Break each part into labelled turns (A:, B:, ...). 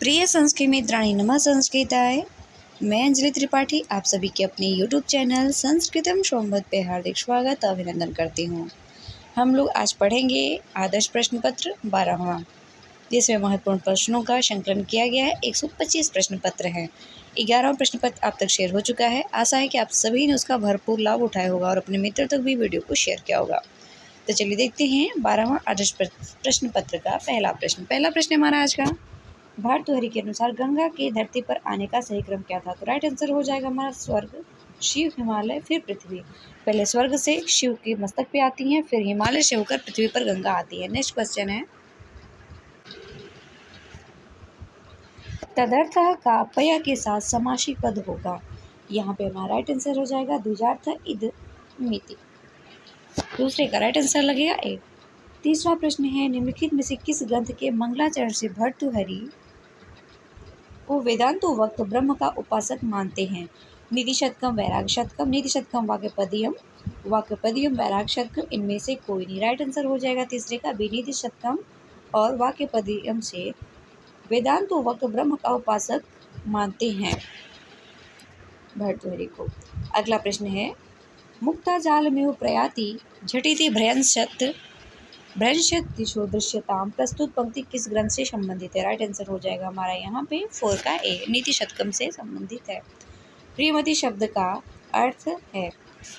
A: प्रिय संस्कृति मित्राणि नमः संस्कृताय। मैं अंजलि त्रिपाठी आप सभी के अपने YouTube चैनल संस्कृतम संवाद पे हार्दिक स्वागत अभिनंदन करती हूँ। हम लोग आज पढ़ेंगे आदर्श प्रश्न पत्र 12वां, जिसमें महत्वपूर्ण प्रश्नों का संकलन किया गया है। 125 प्रश्न पत्र हैं। 11वां प्रश्न पत्र आप तक शेयर हो चुका है। आशा है कि आप सभी ने उसका भरपूर लाभ उठाया होगा और अपने मित्र तक भी वीडियो को शेयर किया होगा। तो चलिए देखते हैं 12वां आदर्श प्रश्न पत्र का पहला प्रश्न हमारा आज का, भर्तृहरि के अनुसार गंगा के धरती पर आने का सही क्रम क्या था? तो राइट आंसर हो जाएगा हमारा स्वर्ग, शिव, हिमालय, फिर पृथ्वी। पहले स्वर्ग से शिव के मस्तक पे आती हैं, फिर हिमालय से होकर पृथ्वी पर गंगा आती है। नेक्स्ट क्वेश्चन है, तदर्थः का पय के साथ समासी पद होगा। यहाँ पे हमारा राइट आंसर हो जाएगा द्विजार्थ इद मिति। दूसरे का राइट आंसर लगेगा ए। तीसरा प्रश्न है, निम्नलिखित में से किस ग्रंथ के मंगलाचरण से भर्तृहरि को वेदांतो वक्त ब्रह्म का उपासक मानते हैं? नीति शतकम, वैराग्य शतकम, नीति शतकम, वाक्यपदीयम, वैराग्य शतकम, इनमें से कोई नहीं। राइट आंसर हो जाएगा तीसरे का बी, नीति शतकम और वाक्यपदीयम से वेदांतो वक्त ब्रह्म का उपासक मानते हैं भर्तृहरि को। अगला प्रश्न है, मुक्ता जाल में प्रयाति झटिति भ्रंशत दिशो दृश्यताम प्रस्तुत पंक्ति किस ग्रंथ से संबंधित है? राइट आंसर हो जाएगा हमारा यहाँ पे 4 का ए, नीति शतकम से संबंधित है। प्रियमति शब्द का अर्थ है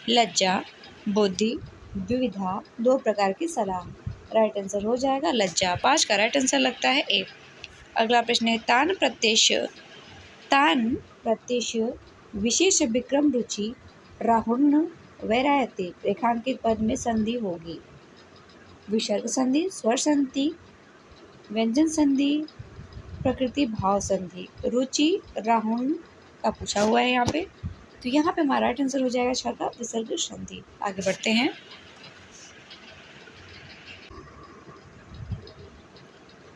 A: लज्जा, बुद्धि, द्विविधा, 2 प्रकार की सलाह। राइट आंसर हो जाएगा लज्जा। 5 का राइट आंसर लगता है ए। अगला प्रश्न है, तान प्रत्यक्ष विशेष विक्रम रुचि राहुर्ण वैरायते रेखांकित पद में संधि होगी। विसर्ग संधि, स्वर संधि, व्यंजन संधि, प्रकृति भाव संधि। रुचि राहुण का पूछा हुआ है यहाँ पे, तो यहाँ पे हमारा राइट आंसर हो जाएगा 6 का विसर्ग संधि। आगे बढ़ते हैं,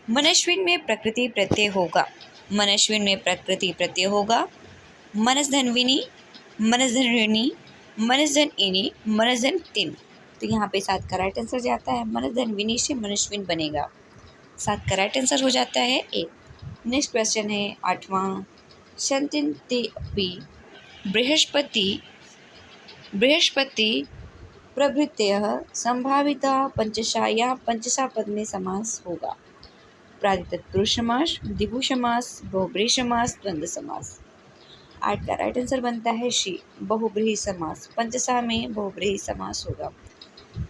A: मनस्विन में प्रकृति प्रत्यय होगा। मनस्विन में प्रकृति प्रत्यय होगा मनसधन्विनी, मनसधन्विनी, मनसधन्विनी, मनसधन्विनी। तो यहाँ पे 7 का राइट आंसर जाता है मनसधन्विनी से मनस्विन बनेगा। 7 का राइट आंसर हो जाता है ए। नेक्स्ट क्वेश्चन है 8वां, शंतिन्तेऽपि बृहस्पति प्रभृतयः संभाविता पंचशा या पंचशा पद में समास होगा। प्रातिपदिक समास, द्विगु समास, बहुब्रीहि समास, द्वंद्व समास। 8 का राइट आंसर बनता है शी, बहुब्रीहि समास। पंचशा में बहुब्रीहि समास होगा।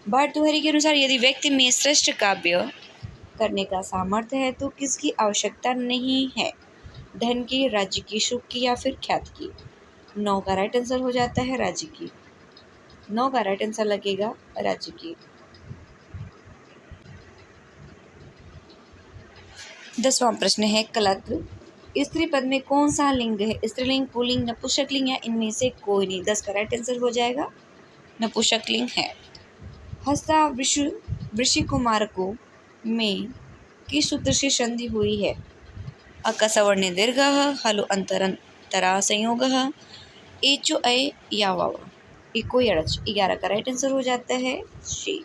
A: भर्तृहरि के अनुसार यदि व्यक्ति में श्रेष्ठ काव्य करने का सामर्थ्य है तो किसकी आवश्यकता नहीं है? धन की, राज्य की, सुख की या फिर ख्याति की। 9 का राइट आंसर हो जाता है राज्य की। 9 का राइट आंसर लगेगा राज्य की। 10वां प्रश्न है, कलत्र स्त्री पद में कौन सा लिंग है? स्त्रीलिंग, पुल्लिंग, नपुंसकलिंग या इनमें से कोई नहीं। 10 का राइट आंसर हो जाएगा नपुंसकलिंग है। हस्ता वृश्चिकुमारकों में किस सूत्र से संधि हुई है? अकसवर्णे दीर्घ, हलु अंतरा संयोग, एचो अय या वाव, इको यड़च। 11 का राइट आंसर हो जाता है शी।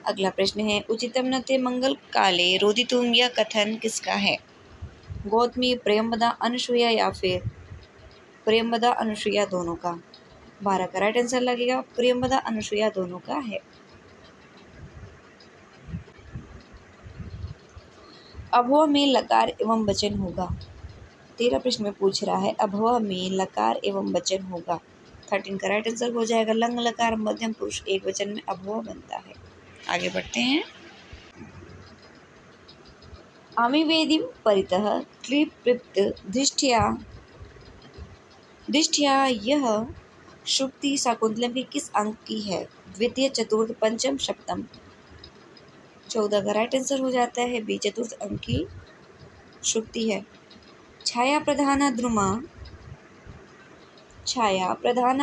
A: अगला प्रश्न है, उचितम नते मंगल काले रोदितुम, यह कथन किसका है? गौतमी, प्रियंवदा, अनुसुईया या फिर प्रियंवदा अनुसुईया दोनों का। 12 का राइट आंसर लगेगा प्रियंवदा अनुसुईया दोनों का है। अभव में लकार एवं वचन होगा। 13 प्रश्न में पूछ रहा है, अभव में लकार एवं वचन होगा। 13 का राइट आंसर हो जाएगा लंग लकार मध्यम पुरुष एक वचन में अभव बनता है। आगे बढ़ते हैं, अमिवेदिम परितः क्लिप्त दृष्टया यह शुक्ति शाकुंतलम की किस अंक की है? द्वितीय, चतुर्थ, पंचम, सप्तम। 14 का राइट आंसर हो जाता है बी, चतुर्थ अंक की शुक्ति है। छाया प्रधाना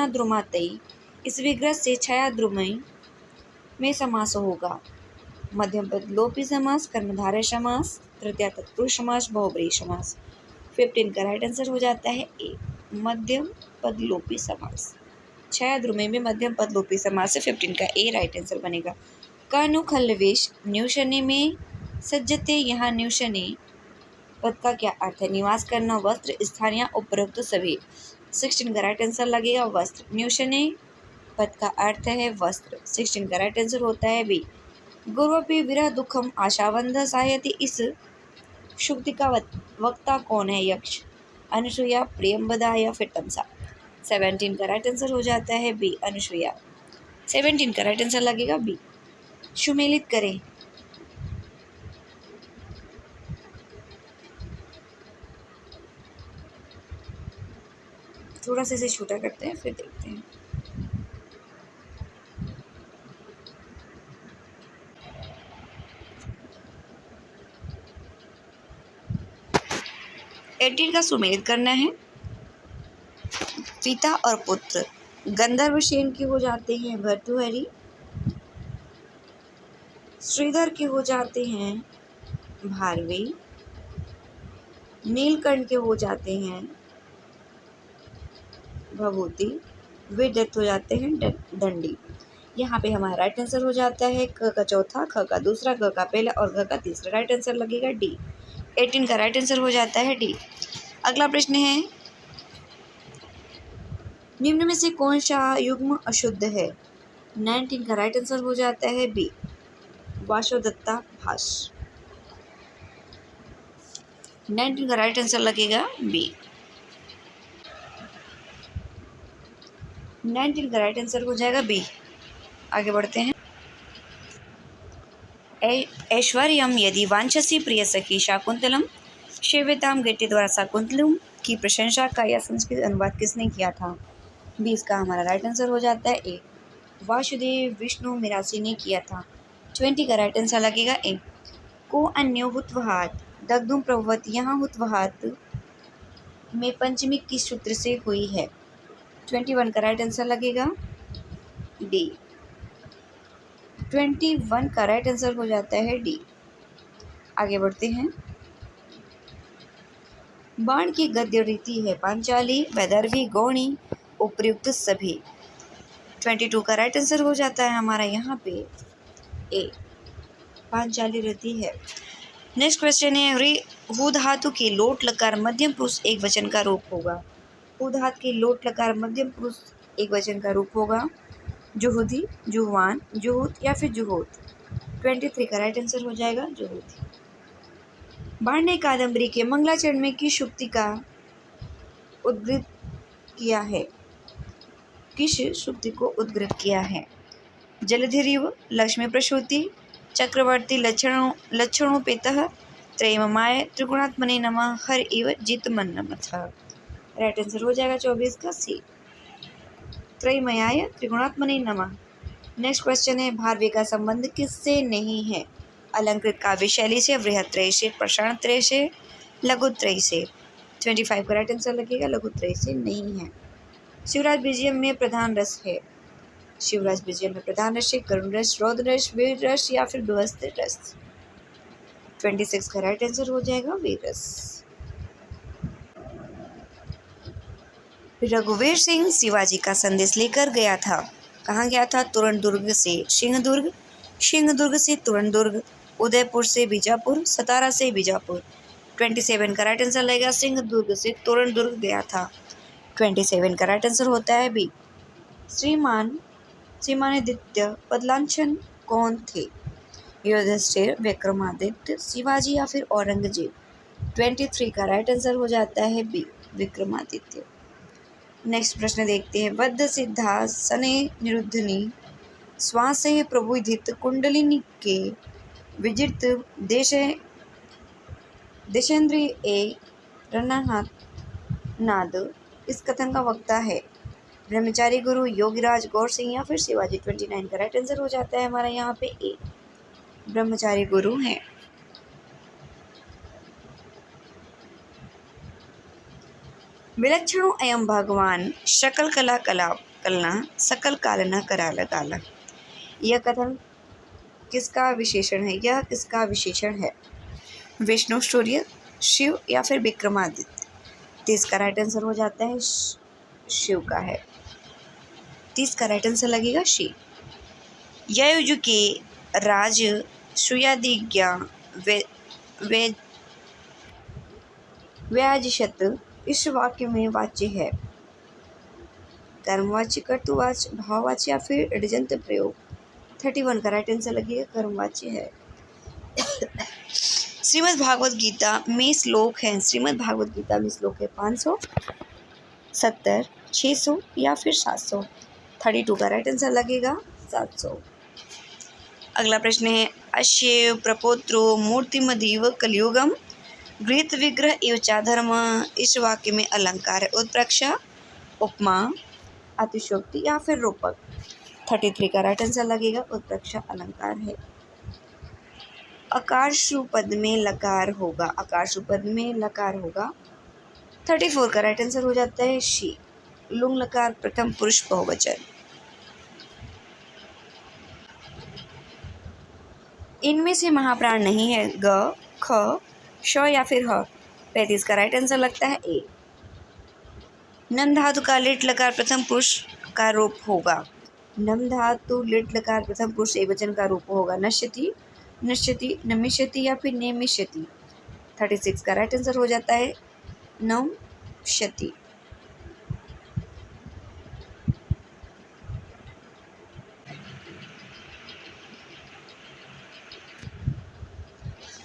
A: द्रुमातई, इस विग्रह से छाया द्रुमई में समास होगा। मध्यम पद लोपी समास, कर्मधारय समास, तृतीया तत्पुरुष समास, बहुब्रीहि समास। 15 का राइट आंसर हो जाता है ए, मध्यम पद लोपी समास। छाया द्रुमई में मध्यम पद लोपी समास से 15 का ए राइट आंसर बनेगा। कनु खल्लवेश न्यूशने में सज्जते, यहाँ न्यूशने पद का क्या अर्थ है? निवास करना, वस्त्र, स्थान या उपरोक्त सभी। 16 का राइट आंसर लगेगा वस्त्र। न्यूशने पद का अर्थ है वस्त्र। 16 का राइट आंसर होता है बी। गुरुपि विरह दुखम आशावंध सायति, इस शुक्ति का वक्ता कौन है? यक्ष, अनुसुईया, प्रियंवदा या फिर तमसा। 17 का राइट आंसर हो जाता है बी, अनुसुईया। 17 का राइट आंसर लगेगा बी। सुमेलित करें। थोड़ा सा इसे छोटा करते हैं फिर देखते हैं। एटीन का सुमेलित करना है। पिता और पुत्र गंधर्व सेन के हो जाते हैं भर्तृहरि, श्रीधर के हो जाते हैं भारवी, नीलकंठ के हो जाते हैं भभूति, विदत्त हो जाते हैं दंडी। यहाँ पे हमारा राइट आंसर हो जाता है क का चौथा, ख का दूसरा, ग का पहला और घ का तीसरा। राइट आंसर लगेगा डी। 18 का राइट आंसर हो जाता है डी। अगला प्रश्न है, निम्न में से कौन सा युग्म अशुद्ध है? 19 का राइट आंसर हो जाता है बी, वासोदत्ता भास। 19 का राइट आंसर लगेगा बी। 19 का राइट आंसर हो जाएगा बी। आगे बढ़ते हैं। ऐश्वर्यम यदि वांछसी प्रिय सखी शाकुंतलम, शिवेताम गेटे द्वारा शाकुंतलम की प्रशंसा का यह संस्कृत अनुवाद किसने किया था? 20 का हमारा राइट आंसर हो जाता है ए, वासुदेव विष्णु मिरासी ने किया था। 20 का राइट आंसर लगेगा ए। को अन्यो हुत्वहात दग्धुम प्रभवत, यहाँ हुत्वहात में पंचमी किस सूत्र से हुई है? 21 का राइट आंसर लगेगा डी। 21 का राइट आंसर हो जाता है डी। आगे बढ़ते हैं। बाण की गद्य रीति है पांचाली, वैदर्भी, गौणी, उपयुक्त सभी। 22 का राइट आंसर हो जाता है हमारा यहाँ पे ए, पांचाली रीति है। नेक्स्ट क्वेश्चन है, हु धातु की लोट लकार मध्यम पुरुष एक वचन का रूप होगा? हु धातु की लोट लकार मध्यम पुरुष एक वचन का रूप होगा? जुहुदी, जुहवान, जुहुत या फिर जुहोत। 23 का राइट आंसर हो जाएगा जुहुत। बाण ने कादम्बरी के मंगलाचरण में किस शुक्ति का उद्गृत किया है? किस शुक्ति को उद्गृत किया है? जलधिरिव, लक्ष्मी प्रसूति, चक्रवर्ती लक्षणोपेतः, त्रयीममाय, त्रिगुणात्मने नमः, हर इव जितमन्नमथ। राइट आंसर हो जाएगा 24 का सी, त्रयीमयाय त्रिगुणात्मने नमः। नेक्स्ट क्वेश्चन है, भारवी का संबंध किससे नहीं है? अलंकृत काव्य शैली से, बृहत्त्रय से, प्रसारणत्रय से, लघुत्रय से। 25 का राइट आंसर लगेगा लघुत्रय से नहीं है। शिवराज विजयम में प्रधान रस है? शिवराज विजयम में प्रधान रस है करुण रस, रौद्र रस, वीर रस या फिर दुहस्थ रस। 26 का राइट आंसर हो जाएगा वीर रस। रघुवीर सिंह शिवाजी का संदेश लेकर गया था, कहाँ गया था? तोरणदुर्ग से सिंहदुर्ग, सिंहदुर्ग से तोरणदुर्ग, उदयपुर से बीजापुर, सतारा से बीजापुर। 27 का राइट आंसर लगेगा सिंहदुर्ग से तोरणदुर्ग गया था। 27 का राइट आंसर होता है बी। श्रीमानादित्य पदलांछन कौन थे? युधिष्ठिर, विक्रमादित्य, शिवाजी या फिर औरंगजेब। 23 का राइट आंसर हो जाता है बी, विक्रमादित्य। नेक्स्ट प्रश्न देखते हैं। बद्ध सिद्धासने निरुद्धनि श्वासे प्रबुधित कुंडलिनी के विजित देशेंद्रिय ए रणानाथ नाद, इस कथन का वक्ता है? ब्रह्मचारी गुरु, योगीराज, गौर सिंह या फिर शिवाजी। 29 का राइट आंसर हो जाता है हमारा यहाँ पे ए, ब्रह्मचारी गुरु हैं। विलक्षणो अयम भगवान सकल कला कलना, सकल कालना कराल काला, यह कथन किसका विशेषण है? यह किसका विशेषण है? विष्णु, सूर्य, शिव या फिर विक्रमादित्य। 30 का राइट आंसर हो जाता है शिव का है। 30 का राइट आंसर लगेगा शिव। ययुज के राज सुयादिज्ञा व्याजिशत इस वाक्य में वाच्य है? कर्मवाच्य, कर्तृवाच्य, भाववाच्य या फिर ऋजंत प्रयोग? 31 का राइट आंसर लगेगा कर्मवाच्य है। श्रीमद् भागवत गीता में श्लोक है, श्रीमद् भागवत गीता में श्लोक है 500, 70, 600 या फिर 700? 32 का राइट आंसर लगेगा 700। अगला प्रश्न है, अश्येव प्रपोत्रो मूर्तिमदीव कलियुगम गृहीत विग्रह एव चाधर्म इस वाक्य में अलंकार है? उत्प्रेक्षा, उपमा, अतिशयोक्ति या फिर रूपक? 33 का राइट आंसर लगेगा उत्प्रेक्षा अलंकार है। अकारशु पद में लकार होगा, अकारशु पद में लकार होगा। 34 का राइट आंसर हो जाता है शी, लुंग लकार प्रथम पुरुष बहुवचन। इनमें से महाप्राण नहीं है? ग, ख, श या फिर ह? 35 का राइट आंसर लगता है ए। नम धातु का लिट लकार प्रथम पुरुष का रूप होगा। नम धातु लिट लकार प्रथम पुरुष एकवचन का रूप होगा। नश्यति, नश्यति, नमिष्यति या फिर नेमिष्यति? 36 का राइट आंसर हो जाता है नमष्यति।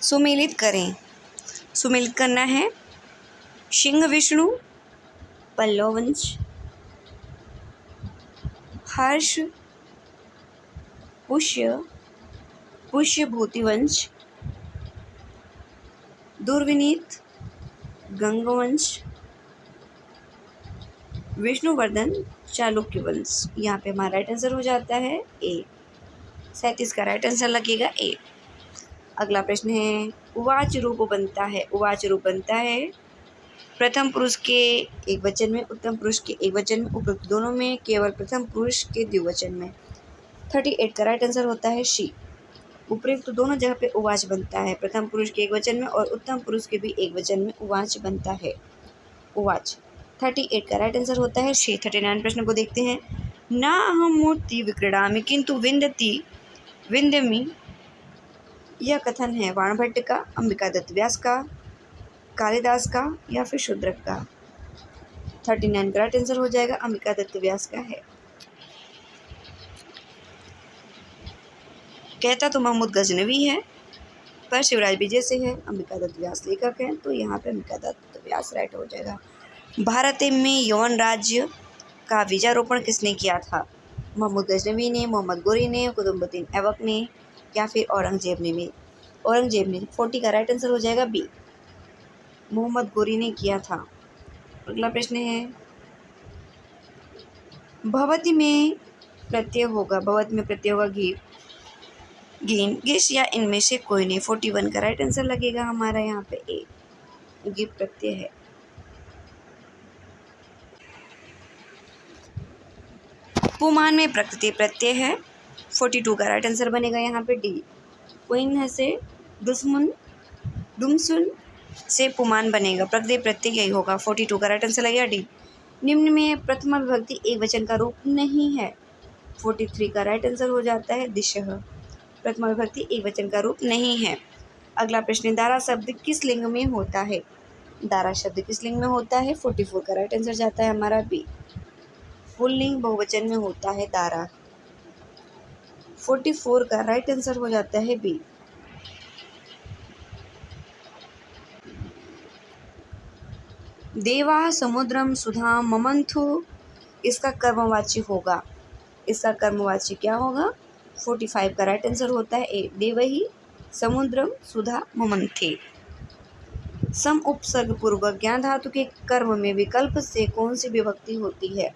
A: सुमेलित करें। सुमेलित करना है सिंह विष्णु, पल्लव वंश, हर्ष, पुष्य, पुष्यभूति वंश, दुर्विनीत, गंगवंश, विष्णुवर्धन, चालुक्य वंश। यहाँ पे हमारा राइट आंसर हो जाता है ए। 37 का राइट आंसर लगेगा ए। अगला प्रश्न है, उवाच रूप बनता है। उवाच रूप बनता है प्रथम पुरुष के एक वचन में, उत्तम पुरुष के एक वचन में, उपयुक्त दोनों में, केवल प्रथम पुरुष के द्विवचन में। 38 का राइट आंसर होता है शी, उपयुक्त दोनों जगह पे उवाच बनता है, प्रथम पुरुष के एक वचन में और उत्तम पुरुष के भी एक वचन में उवाच बनता है। उवाच 38 का राइट आंसर होता है शी। 39 प्रश्न को देखते हैं। ना अहम मूर्ति विक्रीडामि किंतु विंदति विंदमी, यह कथन है वाणभट्ट का, अंबिका दत्त व्यास का, कालिदास का या फिर शूद्रक का? 39 का राइट आंसर हो जाएगा अंबिका दत्त व्यास का है। कहता तो महमूद गजनवी है पर शिवराज विजय से है, अंबिका दत्त व्यास लेखक हैं, तो यहाँ पे अंबिका दत्त व्यास राइट हो जाएगा। भारत में यौन राज्य का बीजारोपण किसने किया था? महमूद गजनवी ने, मोहम्मद गोरी ने, कुतुबुद्दीन ऐबक ने या फिर औरंगजेब ने? औरंगजेब ने। 40 का राइट आंसर हो जाएगा बी, मोहम्मद गोरी ने किया था। अगला प्रश्न है, भवति में प्रत्यय होगा, भवति में प्रत्यय होगा घी, गीन, गिश या इनमें से कोई नहीं? 41 का राइट आंसर लगेगा हमारा यहाँ पे ए, गिव प्रत्यय है। पुमान में प्रकृति प्रत्यय है। 42 का राइट आंसर बनेगा यहाँ पे डी, क्वीन से दुश्मन, दुमसुन से पुमान बनेगा, प्रकृति प्रत्यय यही होगा। 42 का राइट आंसर लगेगा डी। निम्न में प्रथमा विभक्ति एक वचन का रूप नहीं है। 43 का राइट आंसर हो जाता है दिशः, प्रथमा विभक्ति एक वचन का रूप नहीं है। अगला प्रश्न, दारा शब्द किस लिंग में होता है? दारा शब्द किस लिंग में होता है? 44 का राइट आंसर जाता है हमारा बी, पुल्लिंग बहुवचन में होता है दारा। 44 का राइट आंसर हो जाता है बी। देवा समुद्रम सुधा ममंथु, इसका कर्मवाच्य होगा, इसका कर्मवाच्य क्या होगा? 45 का राइट आंसर होता है ए, देवही समुद्रम सुधा ममंथे। सम उपसर्ग पूर्वक ज्ञान धातु के कर्म में विकल्प से कौन सी विभक्ति होती है?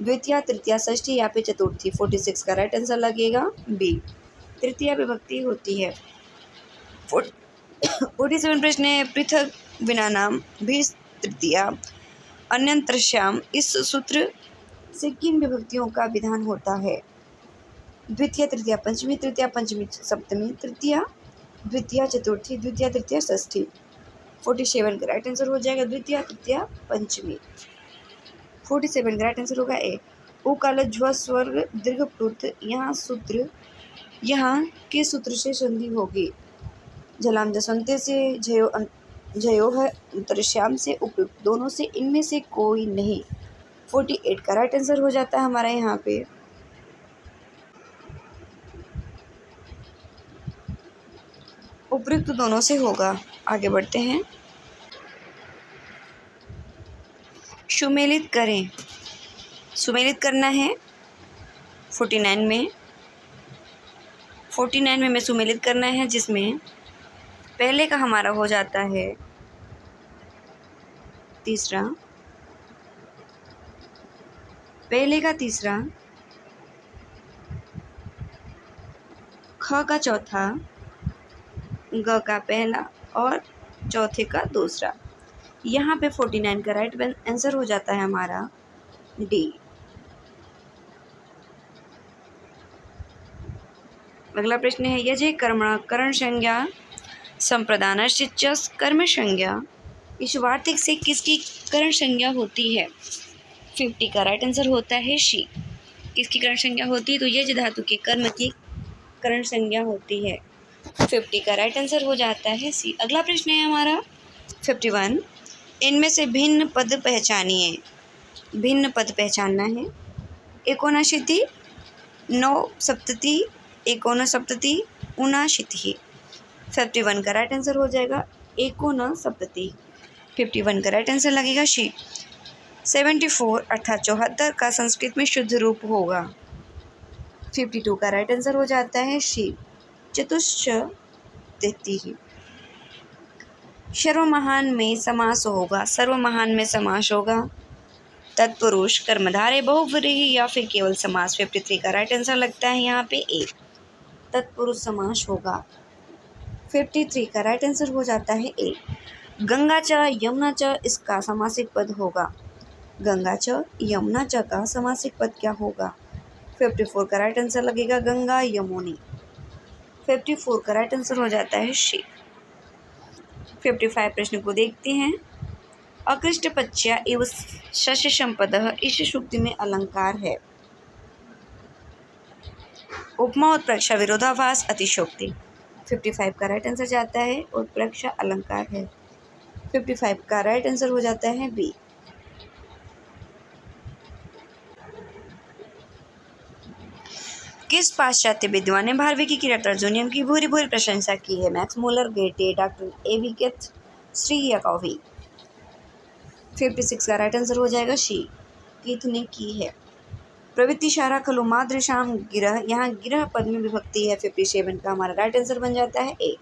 A: द्वितीया, तृतीया, षष्ठी या फिर चतुर्थी? 46 का राइट आंसर लगेगा बी, तृतीया विभक्ति होती है। 47 प्रश्न है, पृथक विना नाम भी तृतीया अन्यंतरश्याम, इस सूत्र से किन विभक्तियों का विधान होता है? द्वितीय, तृतीया, पंचमी, तृतीया, पंचमी, सप्तमी, तृतीया, द्वितीया, चतुर्थी, द्वितीया, तृतीया, षष्ठी? 47 का राइट आंसर हो जाएगा द्वितीया, तृतीया, पंचमी। 47 का राइट आंसर होगा ए, उकाल ज्व स्वर्ग दीर्घ प्लुत, यहाँ के सूत्र से संधि होगी? झलाम जसवंते से, झयो जयो है उत्तरश्याम से उपयुक्त दोनों से इनमें से कोई नहीं। 48 का राइट आंसर हो जाता है हमारा यहाँ पे। उपयुक्त दोनों से होगा। आगे बढ़ते हैं। सुमेलित करें। सुमेलित करना है 49 में। 49 में हमें सुमेलित करना है, जिसमें पहले का हमारा हो जाता है तीसरा, पहले का तीसरा, ख का चौथा, ग का पहला और चौथे का दूसरा। यहाँ पे 49 का राइट आंसर हो जाता है हमारा डी। अगला प्रश्न है यजे कर्मणा करण संज्ञा संप्रदानस्य च कर्म संज्ञा। इस वार्तिक से किसकी करण संज्ञा होती है? 50 का राइट आंसर होता है शी। किसकी करण संज्ञा होती है? तो यज धातु के कर्म की करण संज्ञा होती है। 50 का राइट आंसर हो जाता है सी। अगला प्रश्न है हमारा 51। इनमें से भिन्न पद पहचानिए। भिन्न पद पहचानना है। एकोनाशीति, नवसप्तति, एकोनसप्तति, ऊनाशीति। 51 का राइट आंसर हो जाएगा एकोनसप्तति। 51 का राइट आंसर लगेगा शी। 74 अर्थात 74 का संस्कृत में शुद्ध रूप होगा। 52 का राइट आंसर हो जाता है शी। चतुश्च तृतीय। सर्वमहान में समास होगा। सर्वमहान में समास होगा। तत्पुरुष, कर्मधारय, बहुव्रीहि या फिर केवल समास। 53 का राइट आंसर लगता है यहाँ पे ए। तत्पुरुष समास होगा। 53 का राइट आंसर हो जाता है ए। गंगा च यमुना च इसका समासिक पद होगा। गंगा च यमुना च का समासिक पद क्या होगा? 54 का राइट आंसर लगेगा गंगा यमुनी। 54 का राइट आंसर हो जाता है शी। 55 प्रश्न को देखते हैं। अकृष्टपच्या एवं शस्य संपदः इस सूक्ति में अलंकार है। उपमा, उत्प्रेक्षा, विरोधाभास, अतिशयोक्ति। 55 का राइट आंसर जाता है उत्प्रेक्षा अलंकार है। 55 का राइट आंसर हो जाता है बी। किस पाश्चात्य विद्वान ने भारवी की किरातार्जुनीयम की भूरी भूरी प्रशंसा की है? मैक्स मूलर, गेटे, डॉक्टर एवी केथ, श्री या कॉवी। 56 का राइट आंसर हो जाएगा शी। कीथ ने की है। प्रवृत्तिशारा खलु मादृशाम गिरह, यहाँ गिरह पद में विभक्ति है। 57 का हमारा राइट आंसर बन जाता है ए।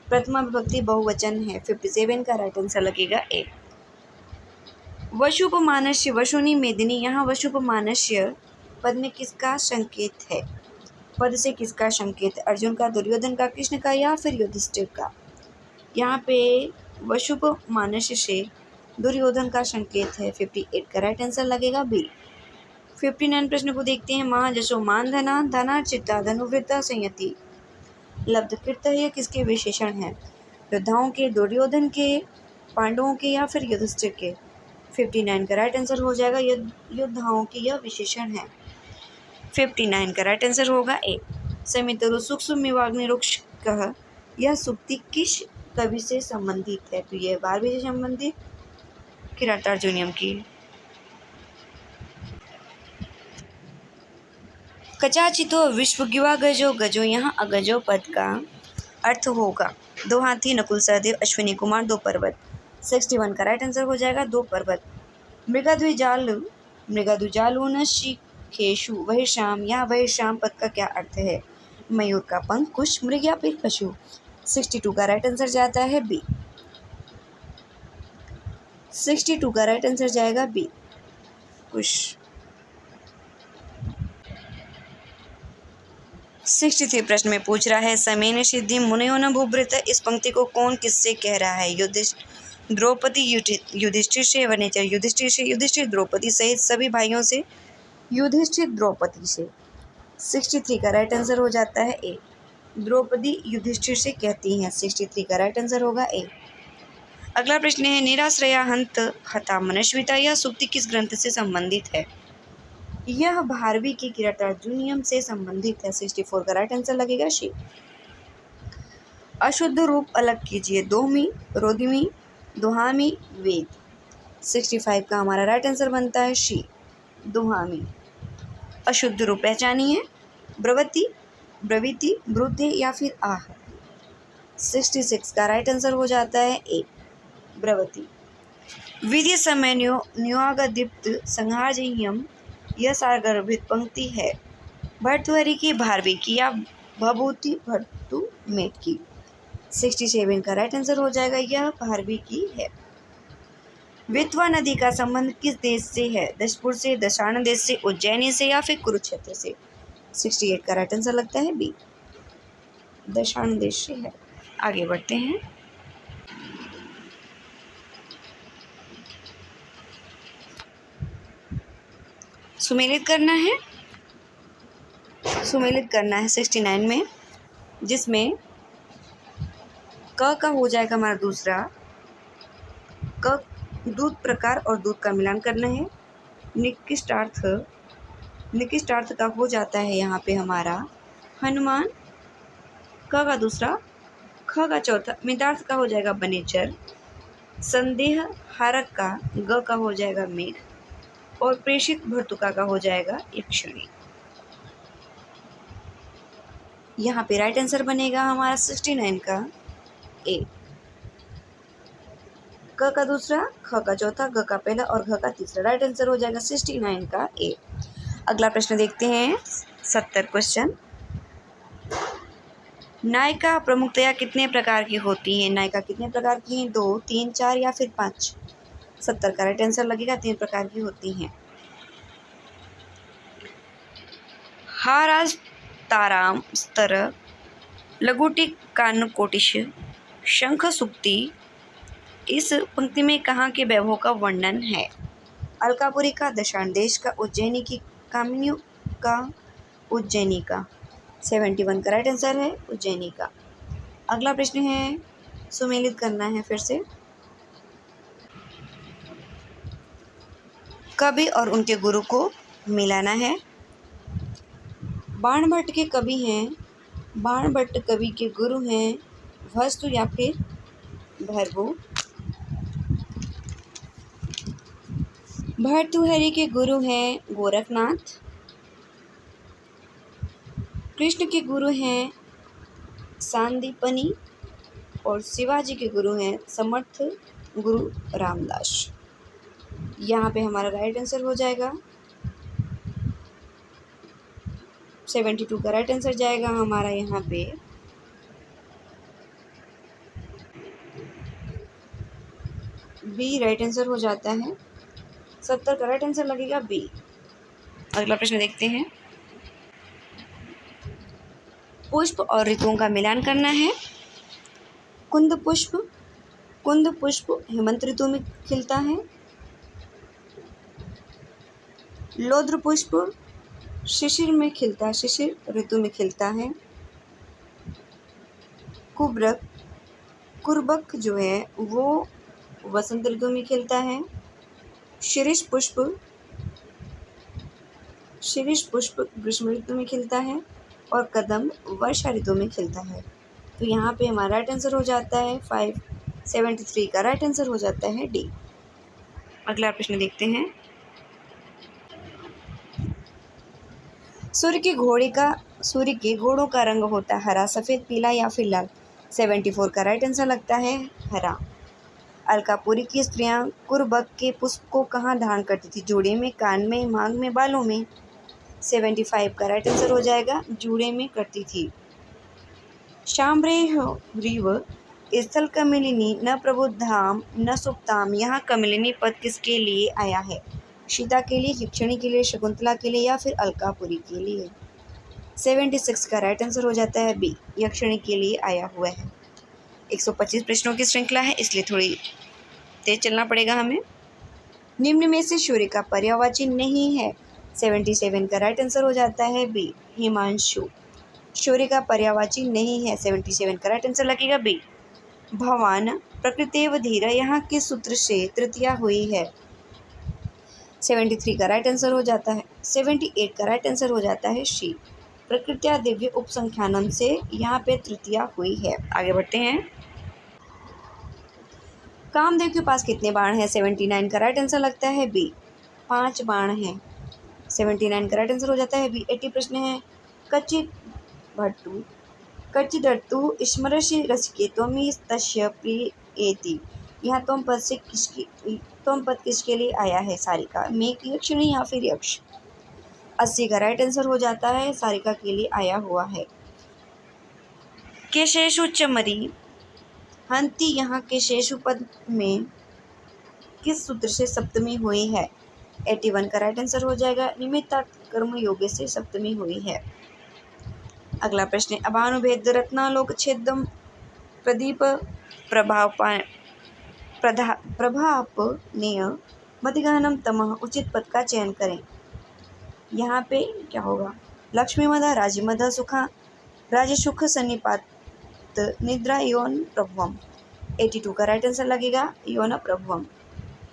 A: प्रथमा विभक्ति बहुवचन है। 57 का राइट आंसर लगेगा ए। वशुपमानस्य वशुनी मेदिनी, यहाँ वशुपमानस्य पद में किसका संकेत है? पद से किसका संकेत है? अर्जुन का, दुर्योधन का, कृष्ण का या फिर युधिष्ठिर का? यहाँ पे वशुपमानस्य से दुर्योधन का संकेत है। 58 का राइट आंसर लगेगा बी। 59 प्रश्न को देखते हैं। महाजशो मान धना धनार्चिता धनुवृत्ता संयति। लब्धकृत यह किसके विशेषण हैं? योद्धाओं के, दुर्योधन के, पांडवों के या फिर युधिष्ठिर के? 59 का राइट आंसर हो जाएगा योद्धाओं के यह विशेषण है। 59 का राइट आंसर होगा ए। समितरु सूक्ष्मवाग्निरुक्ष कह, यह सूक्ति किस कवि से संबंधित है? तो यह भारवी से संबंधित किरातार्जुनीयम की। कचाचितो विश्वगिवा गजो, गजो यहाँ अगजो पद का अर्थ होगा दो हाथी, नकुल सहदेव, अश्विनी कुमार, दो पर्वत। 61 का राइट आंसर हो जाएगा दो पर्वत। मृगाद्विजालून शिखेशु वह शाम, यहाँ वह शाम पद का क्या अर्थ है? मयूर का पंख, कुश, मृग या फिर पशु। 62 का राइट आंसर जाता है बी। 62 का राइट आंसर जाएगा बी, कुश। 63 प्रश्न में पूछ रहा है समेन सिद्धि मुनयो न भूभृत, इस पंक्ति को कौन किससे कह रहा है? द्रौपदी युधिष्ठिर से, वनेचर युधिष्ठिर से, युधिष्ठिर द्रौपदी सहित सभी भाइयों से, युधिष्ठिर द्रौपदी से। 63 का राइट आंसर हो जाता है ए। द्रौपदी युधिष्ठिर से कहती हैं। 63 का राइट आंसर होगा ए। अगला प्रश्न है निराश्रया हंत हता मनस्विता, यह सूक्ति किस ग्रंथ से संबंधित है? यह भारवी की किरातार्जुनीयम से संबंधित है। 64 का राइट आंसर लगेगा शी। अशुद्ध रूप अलग कीजिए। दोहमी, रोधिमी, दुहामी, वेद। 65 का हमारा राइट आंसर बनता है शी, दुहामी। अशुद्ध रूप पहचानिए। ब्रवति, ब्रवीति, ब्रुद्धि या फिर आह। 66 का राइट आंसर हो जाता है ए, ब्रवति। विधि समय न्योगदीप्त संहारजह्यम, यह सारगर्भित पंक्ति है भर्तृहरि की, भारवी की या भभूति भर्तु मेट की। 67 का राइट आंसर हो जाएगा, यह भारवी की है। बेतवा नदी का संबंध किस देश से है? दशपुर से, दशाण देश से, उज्जैनी से या फिर कुरुक्षेत्र से। 68 का राइट आंसर लगता है बी, दशाण देश से है। आगे बढ़ते हैं। सुमेलित करना है, सुमेलित करना है 69 में, जिसमें क का हो जाएगा हमारा दूसरा। क दूध प्रकार और दूध का मिलान करना है। निकृष्टार्थ, निकृष्टार्थ का हो जाता है यहाँ पे हमारा हनुमान, क का दूसरा। ख का चौथा, मितार्थ का हो जाएगा बनेचर। संदेह हारक का ग का हो जाएगा मेघ, और प्रेषित भर्तुका का हो जाएगा यक्षिणी। यहाँ पे राइट आंसर बनेगा हमारा 69 का ए, क का दूसरा, ख का चौथा, ग का पहला और घ का तीसरा। राइट आंसर हो जाएगा 69 का ए। अगला प्रश्न देखते हैं 70 क्वेश्चन। नायिका प्रमुखतया कितने प्रकार की होती हैं? नायिका कितने प्रकार की हैं? 2, 3, 4 या फिर 5। 70 का राइट आंसर लगेगा, 3 प्रकार की होती हैं। हाराज ताराम स्तर, लघुटी कानकोटिश, शंख सुक्ति, इस पंक्ति में कहाँ के वैभव का वर्णन है? अलकापुरी का, दशाण देश का, उज्जैनी की, कामिनी का, उज्जैनी का। 71 का राइट आंसर है उज्जैनी का। अगला प्रश्न है, सुमेलित करना है फिर से। कवि और उनके गुरु को मिलाना है। बाणभट्ट के कवि हैं, बाणभट्ट कवि के गुरु हैं वस्तु या फिर भरभू। भर्तृहरि के गुरु हैं गोरखनाथ। कृष्ण के गुरु हैं सांदीपनी, और शिवाजी के गुरु हैं समर्थ गुरु रामदास। यहाँ पे हमारा राइट आंसर हो जाएगा 72 का राइट आंसर जाएगा हमारा यहाँ पे बी, राइट आंसर हो जाता है। 70 का राइट आंसर लगेगा बी। अगला प्रश्न देखते हैं। पुष्प और ऋतुओं का मिलान करना है। कुंद पुष्प, कुंद पुष्प हेमंत ऋतु में खिलता है। लोद्र पुष्प शिशिर में खिलता है, शिशिर ऋतु में खिलता है। कुब्रक, कुर्बक जो है वो वसंत ऋतु में खिलता है। शिरीष पुष्प, शिरीष पुष्प ग्रीष्म ऋतु में खिलता है। और कदम वर्षा ऋतु में खिलता है। तो यहाँ पे हमारा राइट आंसर हो जाता है 573 का राइट आंसर हो जाता है डी। अगला प्रश्न देखते हैं। सूर्य के घोड़ों का रंग होता है हरा, सफ़ेद, पीला या फिर लाल। 74 का राइट आंसर लगता है हरा। अलकापुरी की स्त्रियां कुर्बक के पुष्प को कहाँ धारण करती थी? जूड़े में, कान में, मांग में, बालों में। 75 का राइट आंसर हो जाएगा जूड़े में करती थी। शाम्भ्रेरिव स्थल कमलिनी न प्रबुद्धाम न सुप्ताम, यहाँ कमलिनी पद किसके लिए आया है? सीता के लिए, यक्षिणी के लिए, शकुंतला के लिए या फिर अलकापुरी के लिए। 76 का राइट आंसर हो जाता है बी, यक्षिणी के लिए आया हुआ है। 125 प्रश्नों की श्रृंखला है, इसलिए थोड़ी तेज चलना पड़ेगा हमें। निम्न में से सूर्य का पर्यायवाची नहीं है। 77 का राइट आंसर हो जाता है बी, हिमांशु। सूर्य का पर्यायवाची नहीं है। 77 का राइट आंसर लगेगा बी। भवान प्रकृतेव धीर, यहाँ किस सूत्र से तृतीया हुई है? 73 का राइट आंसर हो जाता है। 78 का राइट आंसर हो जाता है शी, प्रकृत्या दिव्य उपसंख्यानम से यहाँ पे तृतीया हुई है। आगे बढ़ते हैं। कामदेव के पास कितने बाण हैं? 79 का राइट आंसर लगता है बी, 5 बाण हैं। 79 का राइट आंसर हो जाता है बी। 80 प्रश्न है। कच्चिदर्तु स्मरसि रसिकेत्वमि तस्य प्रियेति। यहाँ त्वम पद किसके लिए आया है? सारिका। मेघ यक्षिणी या फिर यक्ष? 80 का राइट आंसर हो जाता है सारिका के लिए आया हुआ है। केशेषु चमरी हंति, यहाँ केशेषु पद में किस सूत्र से सप्तमी हुई है? 81 का राइट आंसर हो जाएगा निमित्तार्थ कर्म योगे से सप्तमी हुई है। अगला प्रश्न है। अभानुभेद रत्नालोक छेदम प्रदीप प्रभापनेय मतिगहनम तमः उचित पद का चयन करें। यहाँ पे क्या होगा? लक्ष्मी मदा राजी मदा सुखा राज सुख सन्निपात निद्रा यौन प्रभुवम। 82 का राइट आंसर लगेगा यौन प्रभुवम,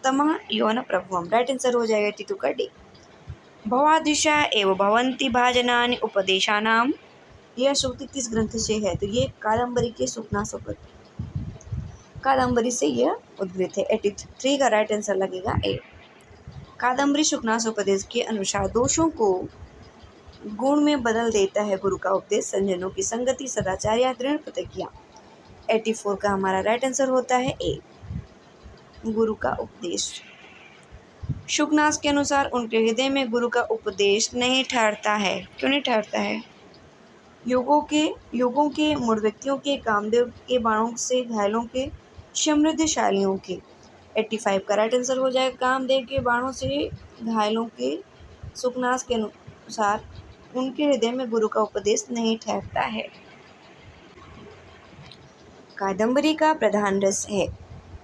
A: तमः यौन प्रभुवम। राइट आंसर हो जाएगा 82 का डी। भवादृशा एव भवन्ति भाजनानि उपदेशानाम। यह सूक्ति किस ग्रंथ से है? तो ये कादम्बरी के सुखनासोपद कादम्बरी से यह उद्गृत है। 83 का राइट आंसर लगेगा ए। कादम्बरी सुखनासोपदेश के अनुसार दोषों को गुण में बदल देता है गुरु का उपदेश, संजनों की संगति, सदाचार या दृढ़ प्रतिज्ञा। 84 का हमारा राइट आंसर होता है ए, गुरु का उपदेश। शुकनास के अनुसार उनके हृदय में गुरु का उपदेश नहीं ठहरता है। क्यों नहीं ठहरता है? योगों के मूढ़ व्यक्तियों के, कामदेव के बाणों से घायलों के, समृद्धशालियों के। 85 का राइट आंसर हो जाएगा कामदेव के बाणों से घायलों के। सुखनास के अनुसार उनके हृदय में गुरु का उपदेश नहीं ठहरता है। कादम्बरी का प्रधान रस है।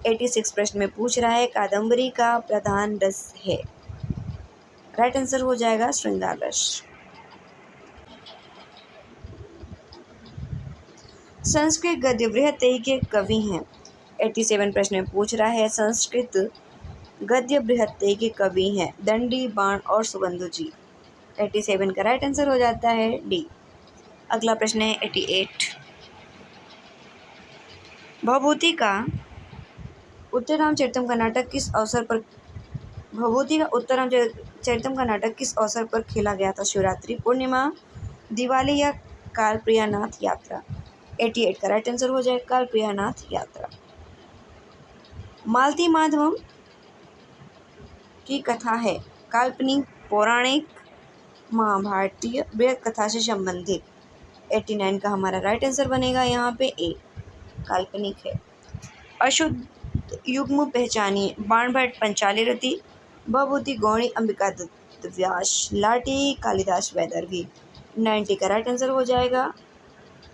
A: 86 प्रश्न में पूछ रहा है कादम्बरी का प्रधान रस है। राइट आंसर हो जाएगा श्रृंगार रस। संस्कृत गद्य बृहत्तरी के कवि हैं। 87 प्रश्न में पूछ रहा है संस्कृत गद्य बृहत्तरी के कवि हैं दंडी, बाण और सुबंधु जी। 87 का राइट आंसर हो जाता है डी। अगला प्रश्न है 88। भवभूति का उत्तरामचरितम का नाटक किस अवसर पर खेला गया था? शिवरात्रि, पूर्णिमा, दिवाली या कालप्रियानाथ यात्रा। 88 का राइट आंसर हो जाएगा कालप्रियानाथ यात्रा। मालती माधवम की कथा है काल्पनिक, पौराणिक, महाभारतीय, बृहद कथा से संबंधित। 89 का हमारा राइट आंसर बनेगा यहाँ पे ए, काल्पनिक है। अशुद्ध युग्म पहचानिए। बाणभट्ट, पंचाली रति, भवभूति गौणी, अंबिका दत्त व्यास, लाटी, कालिदास वैदर्भी। 90 का राइट आंसर हो जाएगा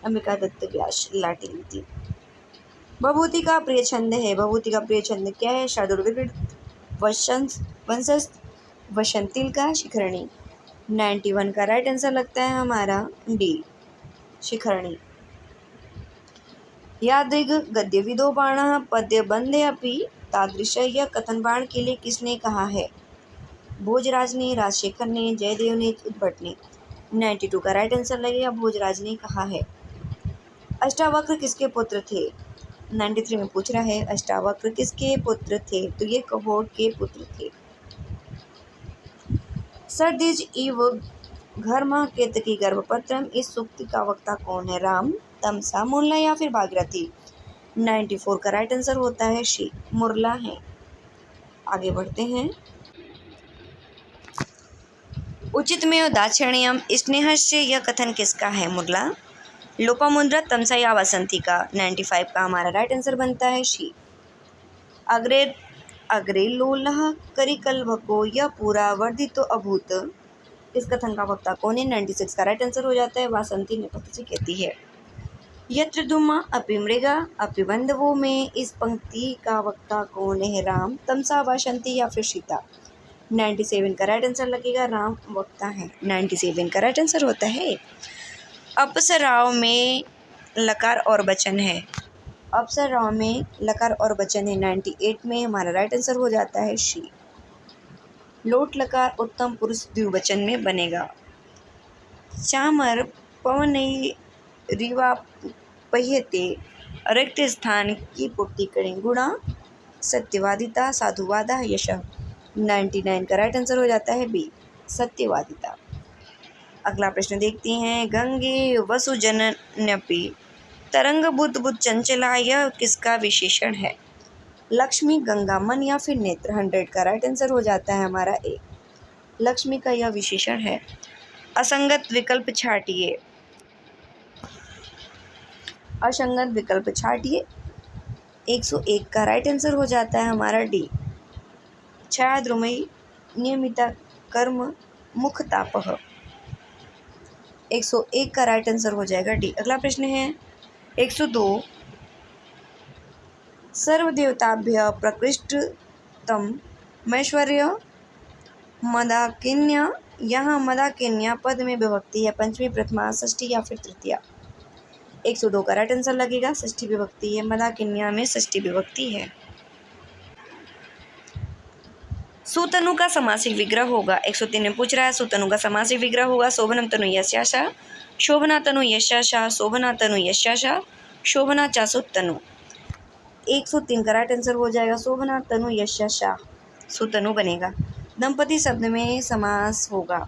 A: अंबिका दत्त व्यास, लाटी रति। भवभूति का प्रिय छंद है। भवभूति का प्रिय छंद क्या है? शार्दूल, वंशस्थ, वसंतिल का, शिखरणी। 91 का राइट आंसर लगता है हमारा डी, शिखरणी। यादृग गद्य विदो बाणः पद्य बंदे अपि तादृश। यह कथन बाण के लिए किसने कहा है? भोजराज ने, राजशेखर ने, जयदेव ने, उद्भट ने। 92 का राइट आंसर लगेगा भोजराज ने कहा है। अष्टावक्र किसके पुत्र थे? 93 में पूछ रहा है अष्टावक्र किसके पुत्र थे? तो ये कहोड़ के पुत्र थे। सर्दिज इव घर्मा केतकी गर्भपत्रम। इस सूक्ति का वक्ता कौन है? राम, तमसा, मुरला या फिर भागीरथी। 94 का राइट आंसर होता है शी, मुरला है। आगे बढ़ते हैं। उचित में दाक्षिण्यम स्नेहस्य, यह कथन किसका है? मुरला, लोपामुद्रा, तमसा या वासंती का। 95 का हमारा राइट आंसर बनता है शी। अग्रे लोलः करिकलभको यह पूरा वर्धितो अभूत। इस कथन का वक्ता कौन है? 96 का राइट आंसर हो जाता है वासंती नेपथ्य से कहती है। यत्र धूमा अपि मृगा अपि बंधवो में। इस पंक्ति का वक्ता कौन है? राम, तमसा, वासंती या फिर सीता। 97 का राइट आंसर लगेगा राम वक्ता है। 97 का राइट आंसर होता है। अप्सराओं में लकार और वचन है। अप्सराओं में लकार और वचन है। 98 में हमारा राइट आंसर हो जाता है शी। लोट लकार उत्तम पुरुष द्विवचन में बनेगा। चामर पवनैरिवा पह्यते, रिक्त स्थान की पूर्ति करें। गुणा सत्यवादिता, साधुवादा, यशः। 99 का राइट आंसर हो जाता है बी, सत्यवादिता। अगला प्रश्न देखते हैं। गंगे वसुजनन्यपि तरंगभूत चंचला, यह किसका विशेषण है? लक्ष्मी, गंगा, मन या फिर नेत्र। 100 का राइट आंसर हो जाता है हमारा ए, लक्ष्मी का यह विशेषण है। असंगत विकल्प छाटिए, असंगत विकल्प छाटिए। 101 का राइट आंसर हो जाता है हमारा डी, छायाद्रुमयी, नियमिता, कर्म, मुखतापः। 101 का राइट आंसर हो जाएगा डी। अगला प्रश्न है 102। सर्वदेवताभ्य प्रकृष्टतम मैश्वर्य मदाकिन्या, यहाँ मदाकिन्या पद में विभक्ति है, पंचमी, प्रथमा, षष्ठी या फिर तृतीया। 102 का राइट आंसर लगेगा, षष्ठी विभक्ति है, मदाकिन्या में षष्ठी विभक्ति है। सुतनु का समासिक विग्रह होगा। 103 में पूछ रहा है सुतनु का समासिक विग्रह होगा शोभनम तनु यस्याशा, शोभना तनु यस्याशा, शोभना तनु यस्याशा, शोभना चासुतनु। 103 का राइट आंसर हो जाएगा शोभना तनु यस्याशा, सुतनु बनेगा। दंपति शब्द में समास होगा,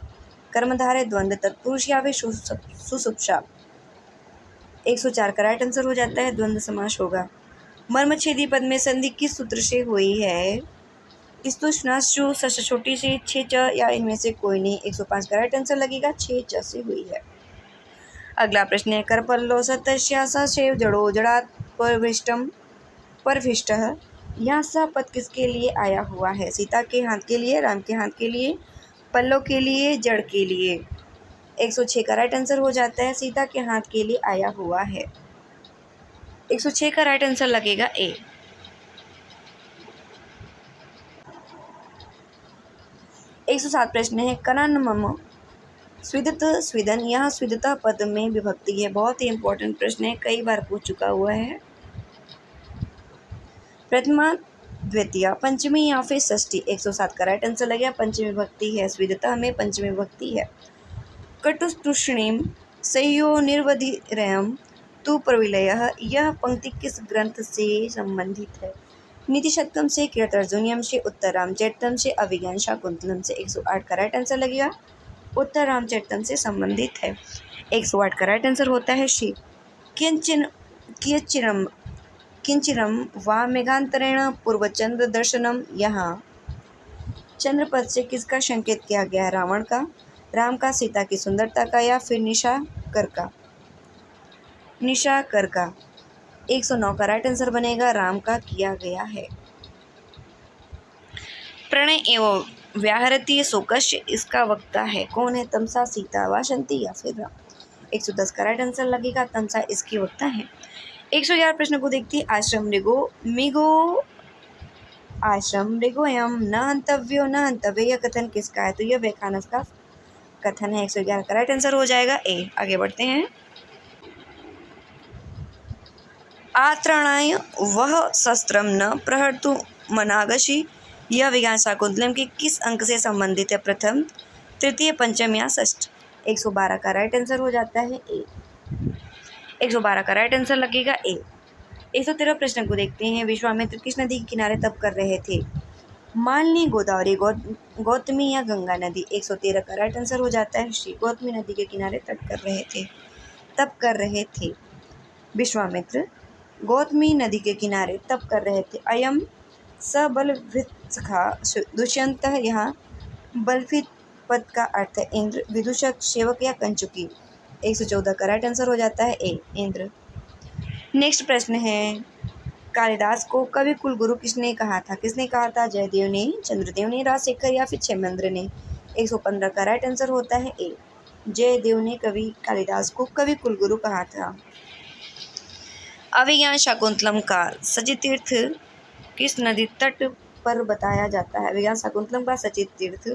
A: कर्मधारय, द्वंद्व, तत्पुरुष या फिर सुसुप्शा। 104 का राइट आंसर हो जाता है द्वंद्व समास होगा। मर्मछेदी पद में संधि किस सूत्र से हुई है? स्तुष्णाशु, छोटी से, छे च या इनमें से कोई नहीं। 105 का राइट आंसर लगेगा, छे च से हुई है। अगला प्रश्न है करपल्लो सतस्या शेव जड़ो जड़ात परविष्टम परभिष्टः, यहाँ स पद किसके लिए आया हुआ है? सीता के हाथ के लिए, राम के हाथ के लिए, पल्लो के लिए, जड़ के लिए। 106 का राइट आंसर हो जाता है सीता के हाथ के लिए आया हुआ है। 106 का राइट आंसर लगेगा ए। 107 प्रश्न है कनानमम स्विदत स्विदन, यहाँ स्विदता पद में विभक्ति है। बहुत ही इंपॉर्टेंट प्रश्न है, कई बार पूछ चुका हुआ है। प्रथमा, द्वितीय, पंचमी या फिर षष्ठी। 107 का राइट आंसर लगेगा पंचमी विभक्ति है, स्विदता में पंचमी विभक्ति है। कटुस्तुष्णीम सह्यो निर्वधिरयम तु प्रविलयः, यह पंक्ति किस ग्रंथ से संबंधित है? नीतिशतकम से, कीर्तनार्जुनीयम से, उत्तर रामचरितम से, अभिज्ञान शाकुंतलम से। 108 का राइट आंसर लगेगा उत्तर रामचरितम से संबंधित है। 108 का राइट आंसर होता है शी। किंचिरम वा मेघांतरेण पूर्वचंद्र दर्शनम, यहाँ चंद्र पद से किसका संकेत किया गया है? रावण का, राम का, सीता की सुंदरता का या फिर निशाकर का? निशाकर का। 109 का राइट आंसर बनेगा राम का किया गया है। प्रणय एवं व्याहरती शोकस्य, इसका वक्ता है कौन है? तमसा, सीता, वासंती या फिर राम। 110 का राइट आंसर लगेगा तमसा इसकी वक्ता है। 111 प्रश्न को देखती है। आश्रम मृगो एवं न हंतव्यो न हंतव्य, यह कथन किसका है? तो यह व्याख्यानस का कथन है। 111 का राइट आंसर हो जाएगा ए। आगे बढ़ते हैं। आत्रणाय वह शस्त्रम न प्रहर्तु मनागशी, यह विज्ञान शाकुंतलम के किस अंक से संबंधित है? प्रथम, तृतीय, पंचम या षष्ठ। 112 का राइट आंसर हो जाता है ए। 112 का राइट आंसर लगेगा ए। 113 प्रश्न को देखते हैं। विश्वामित्र किस नदी के किनारे तप कर रहे थे? मालिनी, गोदावरी, गौतमी या गंगा नदी। 113 का राइट आंसर हो जाता है श्री, गौतमी नदी के किनारे तप कर रहे थे विश्वामित्र गौतमी नदी के किनारे तप कर रहे थे। अयम स बलभृत्सखा दुष्यंतः, यहाँ बलभृत पद का अर्थ है इंद्र, विदूषक, सेवक या कंचुकी। 114 का राइट आंसर हो जाता है ए, इंद्र। नेक्स्ट प्रश्न है कालिदास को कवि कुलगुरु किसने कहा था? किसने कहा था? जयदेव ने, चंद्रदेव ने, राजशेखर या फिर क्षेमेंद्र ने। 115 का राइट आंसर होता है ए, जयदेव ने कवि कालिदास को कवि कुलगुरु कहा था। अभिज्ञान शाकुंतलम का सचित तीर्थ किस नदी तट पर बताया जाता है? अभिज्ञान शाकुंतलम का सचित तीर्थ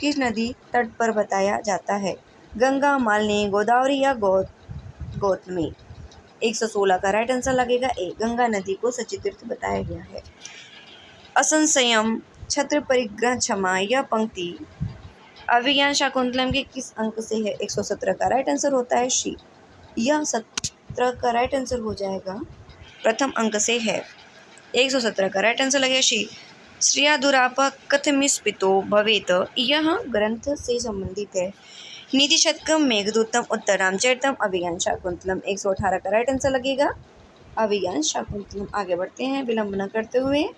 A: किस नदी तट पर बताया जाता है? गंगा, मालिनी, गोदावरी या गौतमी। 116 का राइट आंसर लगेगा ए, गंगा नदी को सचित तीर्थ बताया गया है। असंशयम छत्र परिग्रह क्षमा, यह पंक्ति अभिज्ञान शाकुंतलम के किस अंक से है? 117 का राइट आंसर होता है शी। यह 17 का राइट आंसर हो जाएगा, प्रथम अंक से है। 117 का राइट आंसर लगेगा शी। श्रियादुरापः कथमिस्पितो भवेत्, यह ग्रंथ से संबंधित है। नीति शतकम, मेघदूतम, उत्तर रामचरितम, अभिज्ञान शाकुंतलम। 118 का राइट आंसर लगेगा अभिज्ञान शाकुंतलम। आगे बढ़ते हैं विलंब न करते हुए।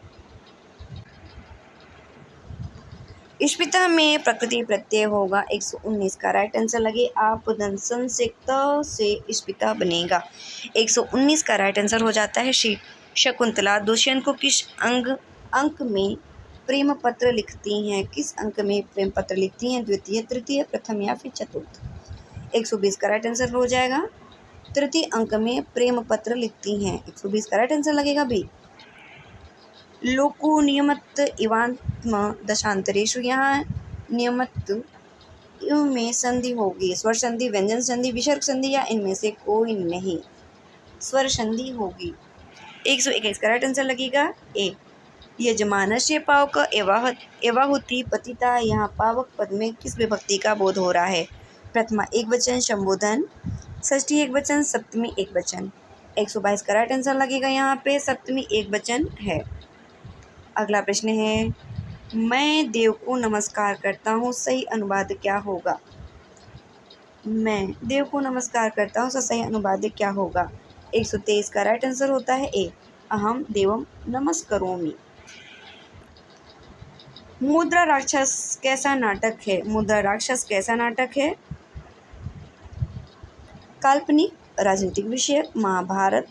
A: स्पिता में प्रकृति प्रत्यय होगा, 119 का राइट आंसर लगे आप दंसन से त से स्पिता बनेगा। 119 का राइट आंसर हो जाता है शी। शकुंतला दुष्यंत को किस अंक में प्रेम पत्र लिखती हैं? किस अंक में प्रेम पत्र लिखती हैं? द्वितीय, तृतीय, प्रथम या फिर चतुर्थ? 120 का राइट आंसर हो जाएगा तृतीय अंक में प्रेम पत्र लिखती हैं। 120 का राइट आंसर लगेगा बी। लोको नियमत इवात्म दशांतरेषु, यहाँ नियमत में संधि होगी, स्वर संधि, व्यंजन संधि, विसर्ग संधि या इनमें से कोई नहीं, स्वर संधि होगी। 121 का राइट आंसर लगेगा ए। यजमानस्य पावक एवाहुति पतिता, यहाँ पावक पद में किस विभक्ति का बोध हो रहा है? प्रथमा एकवचन, संबोधन, षष्ठी एकवचन, सप्तमी एकवचन। 122 का राइट आंसर लगेगा यहाँ पे सप्तमी एकवचन है। अगला प्रश्न है, मैं देव को नमस्कार करता हूँ, सही अनुवाद क्या होगा? मैं देव को नमस्कार करता हूँ, सही अनुवाद क्या होगा? 123 का राइट आंसर होता है ए। अहम देवम नमस्करोमि। मुद्रा राक्षस कैसा नाटक है? मुद्रा राक्षस कैसा नाटक है? काल्पनिक, राजनीतिक विषयक, महाभारत,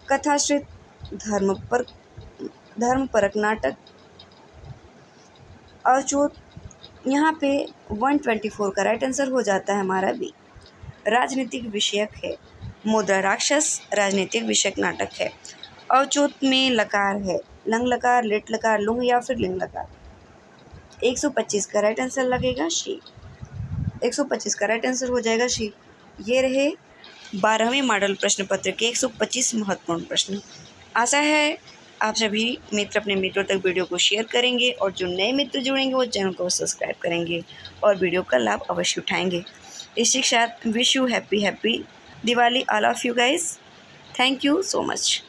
A: कथाश्रित, धर्मपरक नाटक, अचोत। यहाँ पे 124 का राइट आंसर हो जाता है हमारा बी, राजनीतिक विषयक है। मुद्रा राक्षस राजनीतिक विषयक नाटक है। अवचोत में लकार है, लंग लकार, लिट लकार, लुंग या फिर लिंग लकार। 125 का राइट आंसर लगेगा शी। 125 का राइट आंसर हो जाएगा शी। ये रहे 12वें मॉडल प्रश्न पत्र के 125 महत्वपूर्ण प्रश्न। आशा है आप सभी मित्र अपने मित्रों तक वीडियो को शेयर करेंगे और जो नए मित्र जुड़ेंगे वो चैनल को सब्सक्राइब करेंगे और वीडियो का लाभ अवश्य उठाएंगे। इसी के साथ wish you happy Diwali all of you guys. Thank you so much.